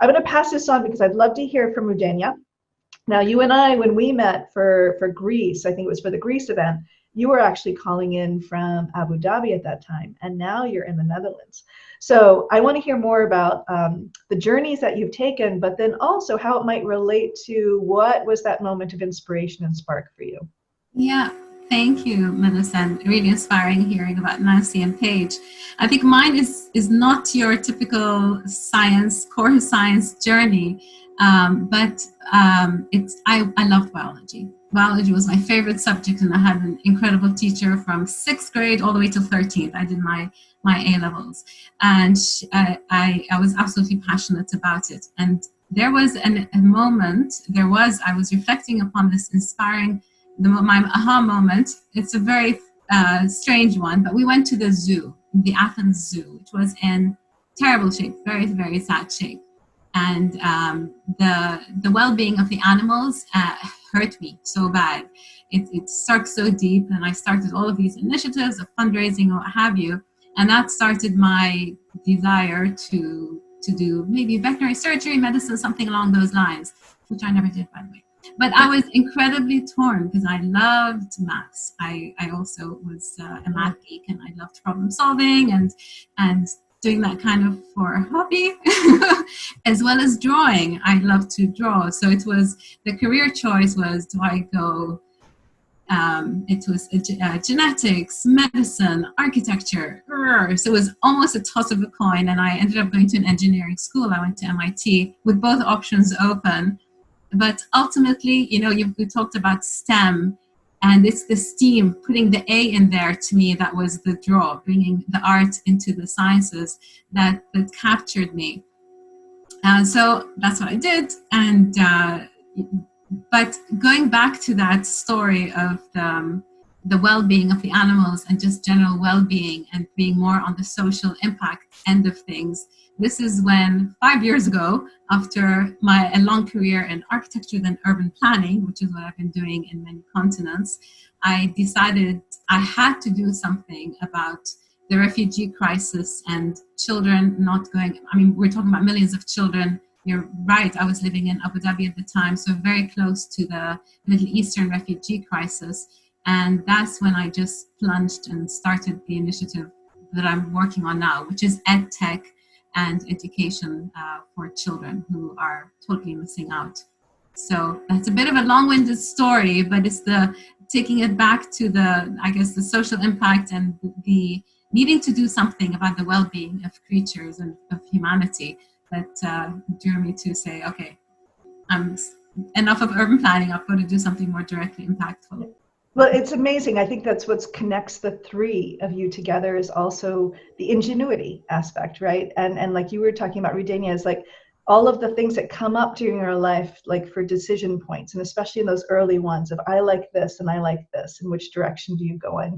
I'm going to pass this on because I'd love to hear from Rudayna. Now, you and I, when we met for Greece, I think it was for the Greece event, you were actually calling in from Abu Dhabi at that time, and now you're in the Netherlands. So I want to hear more about the journeys that you've taken, but then also how it might relate to what was that moment of inspiration and spark for you. Yeah, thank you, Melissa. And really inspiring hearing about Nancy and Paige. I think mine is not your typical science, core science journey, but I loved biology. Biology was my favorite subject, and I had an incredible teacher from 6th grade all the way to 13th. I did my A levels, and I was absolutely passionate about it. And there was a moment. I was reflecting upon this inspiring my aha moment. It's a very strange one, but we went to the zoo, the Athens Zoo, which was in terrible shape, very, very sad shape. And the well-being of the animals hurt me so bad. It struck so deep, and I started all of these initiatives of fundraising or what have you. And that started my desire to do maybe veterinary surgery, medicine, something along those lines, which I never did, by the way. But I was incredibly torn because I loved maths. I also was a math geek, and I loved problem solving and doing that kind of for a hobby, as well as drawing. I love to draw. So it was, the career choice was, do I go, it was genetics, medicine, architecture. So it was almost a toss of a coin. And I ended up going to an engineering school. I went to MIT with both options open. But ultimately, we talked about STEM, and it's the STEAM, putting the A in there. To me, that was the draw, bringing the art into the sciences that captured me. So that's what I did. And but going back to that story of the well-being of the animals and just general well-being and being more on the social impact end of things, this is when 5 years ago, after a long career in architecture and urban planning, which is what I've been doing in many continents, I decided I had to do something about the refugee crisis and children not going. I mean, we're talking about millions of children. You're right, I was living in Abu Dhabi at the time, so very close to the Middle Eastern refugee crisis. And that's when I just plunged and started the initiative that I'm working on now, which is EdTech and education for children who are totally missing out. So that's a bit of a long-winded story, but it's taking it back to the social impact and the needing to do something about the well-being of creatures and of humanity that drew me to say, okay, I'm enough of urban planning. I've got to do something more directly impactful. Well, it's amazing. I think that's what connects the three of you together, is also the ingenuity aspect, right? And like you were talking about, Rudayna, is like all of the things that come up during our life, like for decision points, and especially in those early ones of I like this and I like this, and which direction do you go in?